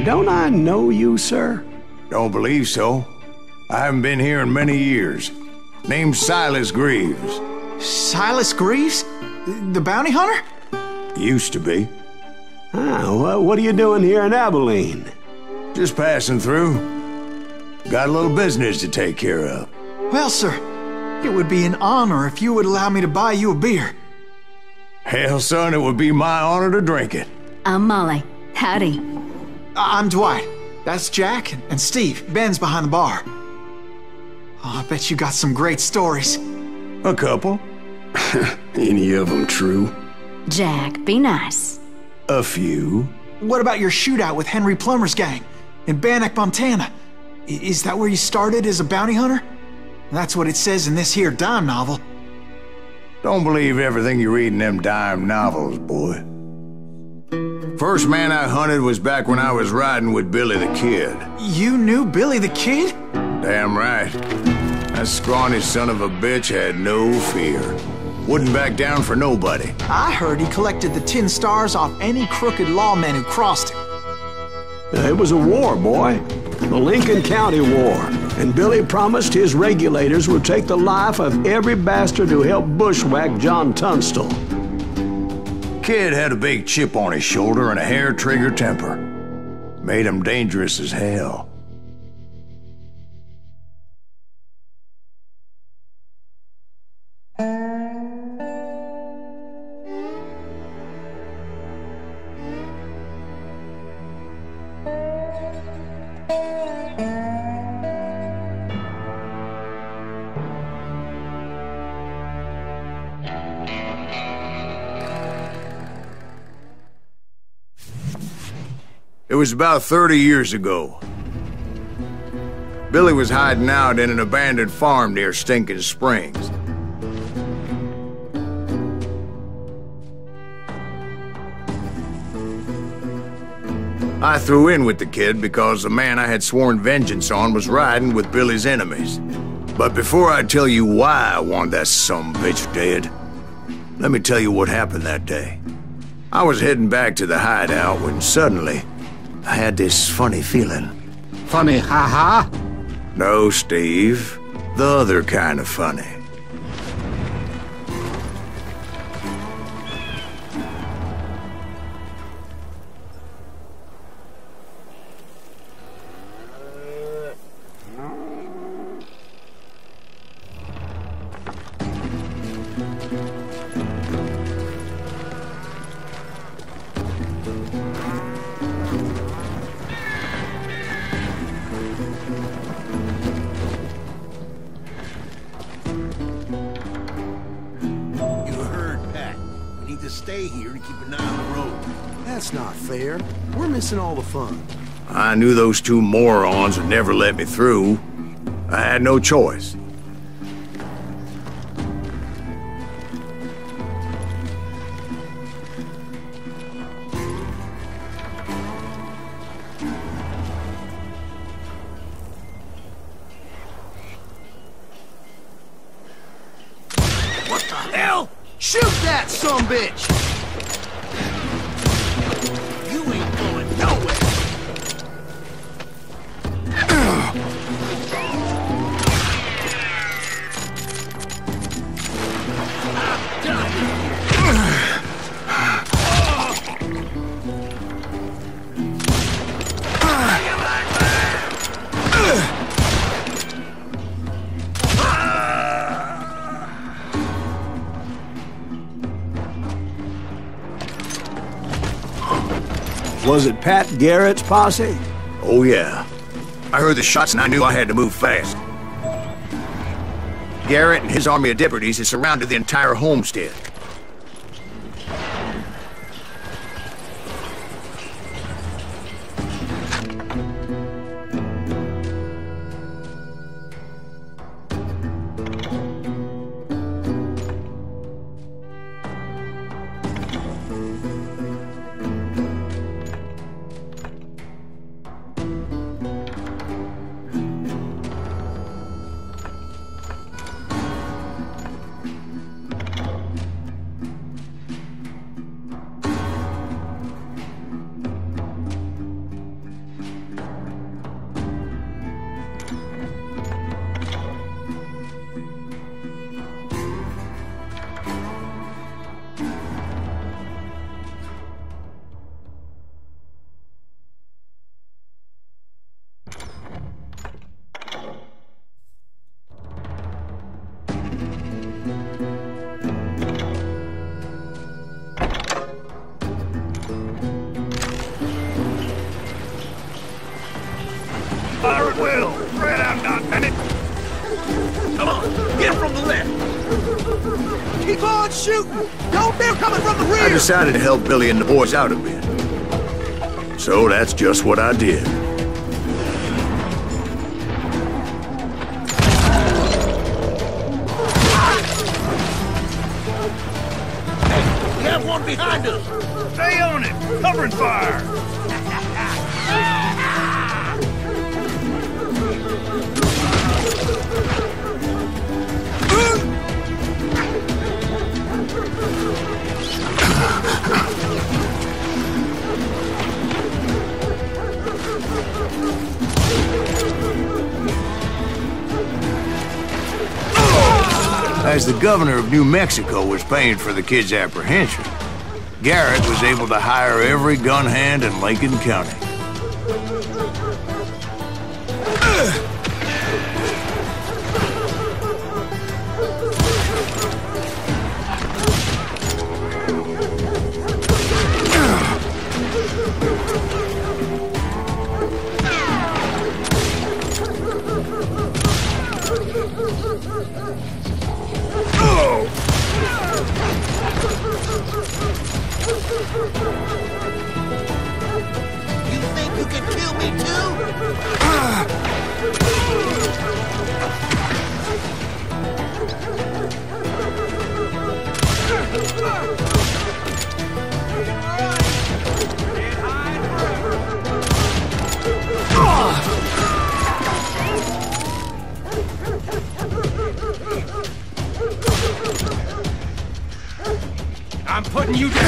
don't I know you, sir? Don't believe so. I haven't been here in many years. Name's Silas Greaves. Silas Greaves? The bounty hunter? Used to be. Well, what are you doing here in Abilene? Just passing through. Got a little business to take care of. Well, sir, it would be an honor if you would allow me to buy you a beer. Hell, son, it would be my honor to drink it. I'm Molly. Howdy. I'm Dwight. That's Jack and Steve. Ben's behind the bar. Oh, I bet you got some great stories. A couple. Any of them true? Jack, be nice. A few. What about your shootout with Henry Plummer's gang in Bannock, Montana? Is that where you started as a bounty hunter? That's what it says in this here dime novel. Don't believe everything you read in them dime novels, boy. First man I hunted was back when I was riding with Billy the Kid. You knew Billy the Kid? Damn right. That scrawny son of a bitch had no fear. Wouldn't back down for nobody. I heard he collected the 10 stars off any crooked lawmen who crossed him. It was a war, boy. The Lincoln County War. And Billy promised his regulators would take the life of every bastard who helped bushwhack John Tunstall. Kid had a big chip on his shoulder and a hair-trigger temper. Made him dangerous as hell. It was about 30 years ago. Billy was hiding out in an abandoned farm near Stinking Springs. I threw in with the kid because the man I had sworn vengeance on was riding with Billy's enemies. But before I tell you why I want that sumbitch dead, let me tell you what happened that day. I was heading back to the hideout when suddenly I had this funny feeling. Funny, ha-ha? No, Steve. The other kind of funny. Stay here and keep an eye on the road. That's not fair. We're missing all the fun. I knew those two morons would never let me through. I had no choice. What the hell? Shoot that sumbitch! You ain't going nowhere! I'm done Was it Pat Garrett's posse? Oh, yeah. I heard the shots and I knew I had to move fast. Garrett and his army of deputies had surrounded the entire homestead. will! Spread out, goddammit! Come on, get from the left! Keep on shooting! Don't they're coming from the rear! I decided to help Billy and the boys out a bit. So that's just what I did. We have one behind us! Stay on it! Covering fire! As the governor of New Mexico was paying for the kid's apprehension, Garrett was able to hire every gun hand in Lincoln County. You think you can kill me too? I'm putting you down!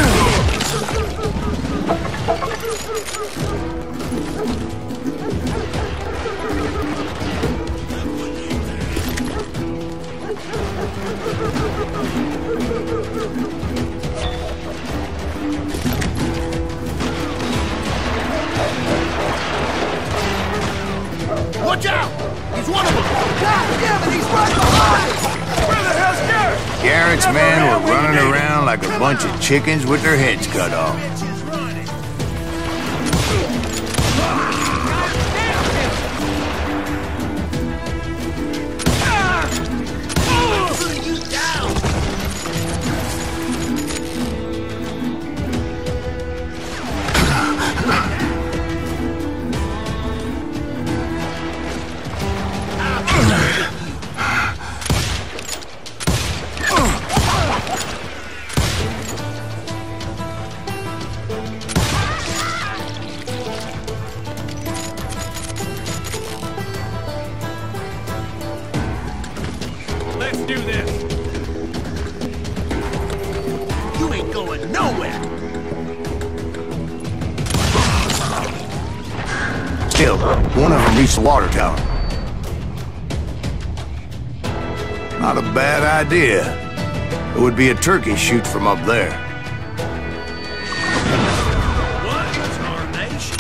Watch out! He's one of them! God damn it, he's right behind us! Where the hell's Garrett? Garrett's men were running around like a bunch of chickens with their heads cut off. Let's do this! You ain't going nowhere! Still, one of them reached the water tower. Not a bad idea. It would be a turkey shoot from up there. What is our nation?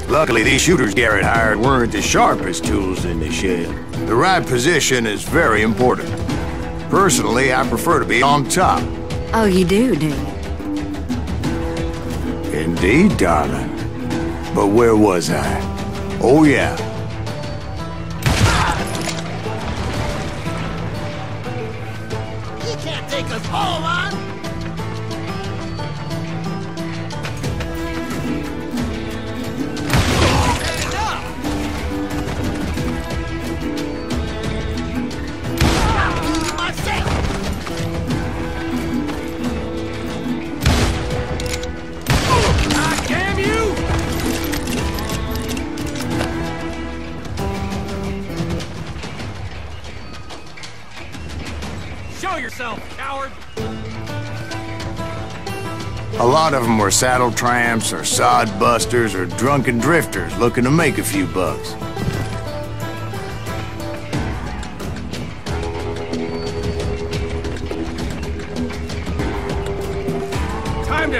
Luckily, these shooters Garrett hired weren't the sharpest tools in the shed. The right position is very important. Personally, I prefer to be on top. Oh, you do you? Indeed, darling. But where was I? Oh, yeah. He can't take us all on! Show yourself, coward! A lot of them were saddle tramps or sod busters or drunken drifters looking to make a few bucks.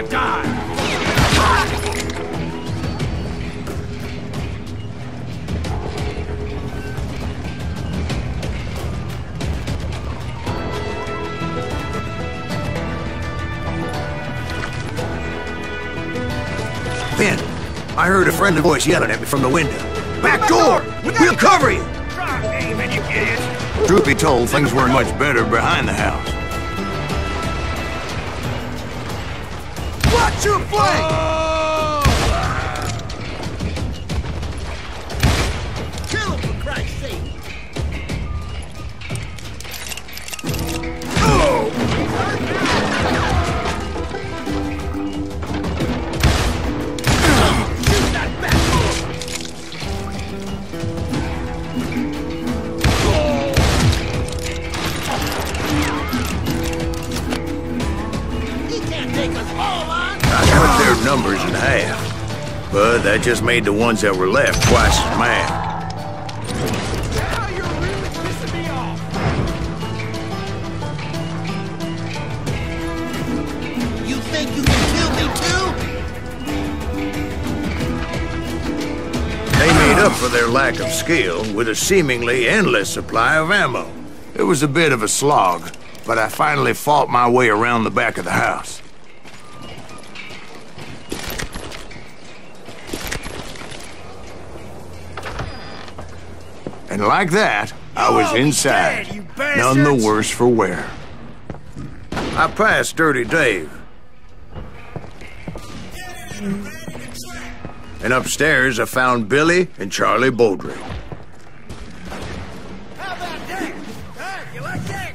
to die! Ben, I heard a friendly voice yelling at me from the window. Back door! We'll cover you! Try aiming, you idiot! Truth be told, things weren't much better behind the house. Watch your flank! Kill him, for Christ's sake! Numbers in half, but that just made the ones that were left twice as mad. Now you're really pissing me off! You think you can kill me too? They made up for their lack of skill with a seemingly endless supply of ammo. It was a bit of a slog, but I finally fought my way around the back of the house. And like that, I was inside, none the worse for wear. I passed Dirty Dave. And upstairs, I found Billy and Charlie Beaudry. How about that? Huh? You like that?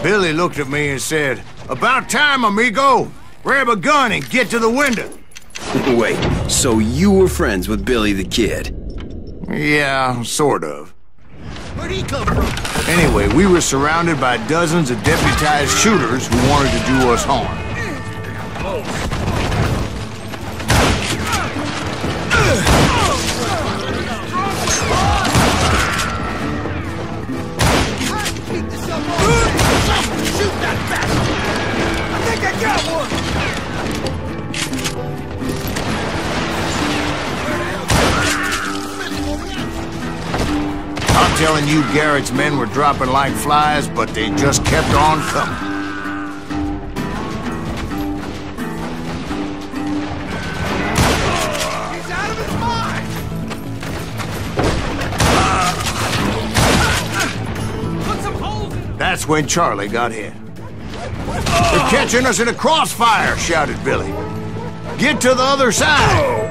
Billy looked at me and said, "About time, amigo! Grab a gun and get to the window!" Wait, so you were friends with Billy the Kid? Yeah, sort of. Where'd he come from? Anyway, we were surrounded by dozens of deputized shooters who wanted to do us harm. Shoot that bastard! I think I got one! I'm telling you, Garrett's men were dropping like flies, but they just kept on coming. He's out of his mind! Put some holes in him! That's when Charlie got hit. "They're catching us in a crossfire!" shouted Billy. "Get to the other side!"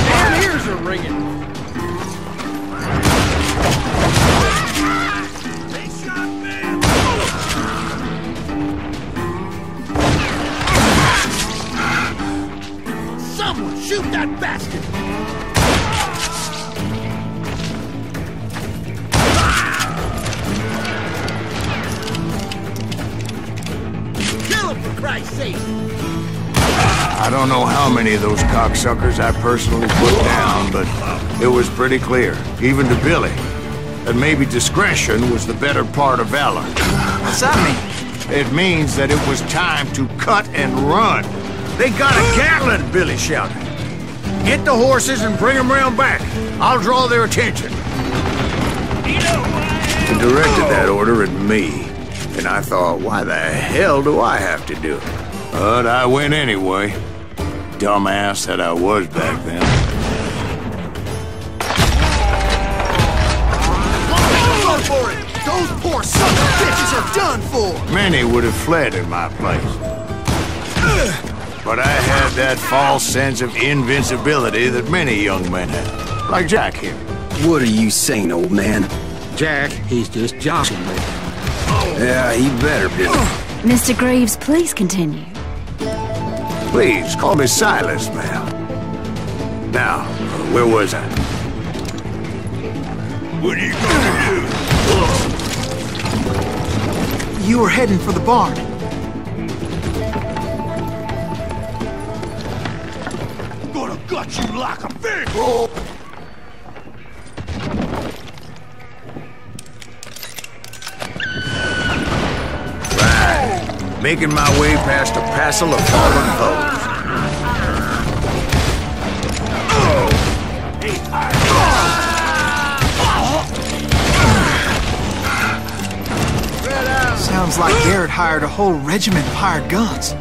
Damn ears are ringing! They shot me! Someone shoot that bastard! Kill him, for Christ's sake! I don't know how many of those cocksuckers I personally put down, but it was pretty clear, even to Billy, that maybe discretion was the better part of valor. What's that mean? It means that it was time to cut and run. "They got a Gatlin!" Billy shouted. "Get the horses and bring them round back. I'll draw their attention." He directed that order at me, and I thought, why the hell do I have to do it? But I went anyway. Dumbass that I was back then. Go for it! Those poor sons of bitches are done for! Many would have fled in my place. But I had that false sense of invincibility that many young men have. Like Jack here. What are you saying, old man? Jack, he's just joshing me. Yeah, he better be. Mr. Greaves, please continue. Please, call me Silas, ma'am. Now, where was I? What are you gonna do? You were heading for the barn. Gonna gut you like a fish! Making my way past a passel of fallen foes. Sounds like Garrett hired a whole regiment of hired guns.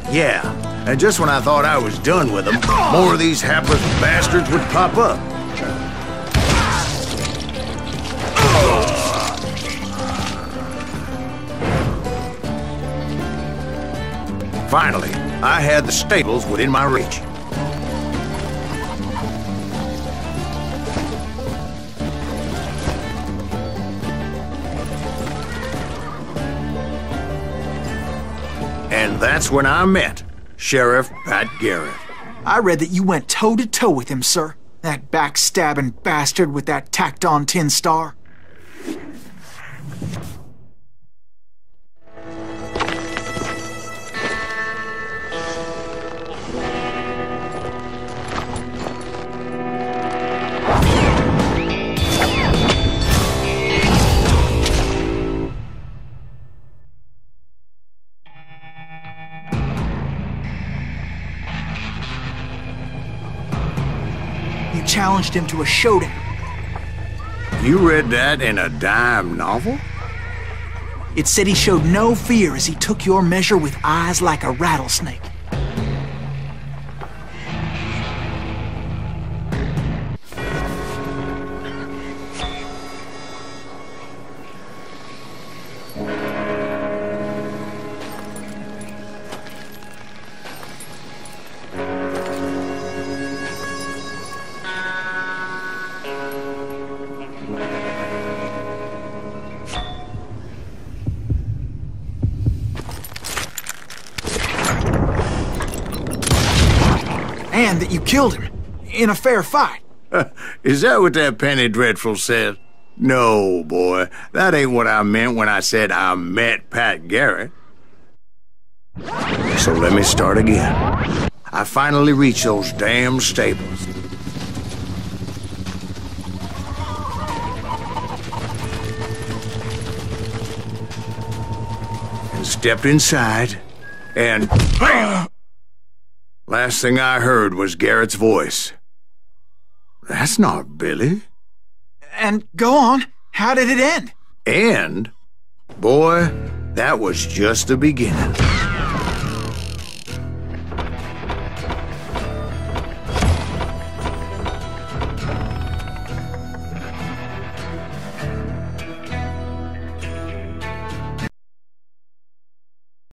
Yeah, and just when I thought I was done with them, more of these hapless bastards would pop up. Finally, I had the stables within my reach. And that's when I met Sheriff Pat Garrett. I read that you went toe-to-toe with him, sir. That backstabbing bastard with that tacked-on tin star. Challenged him to a showdown. You read that in a dime novel? It said he showed no fear as he took your measure with eyes like a rattlesnake. And that you killed him in a fair fight. Is that what that penny dreadful said? No, boy. That ain't what I meant when I said I met Pat Garrett. So let me start again. I finally reached those damn stables. And stepped inside, and BAM! Last thing I heard was Garrett's voice. That's not Billy. And go on, how did it end? And, boy, that was just the beginning.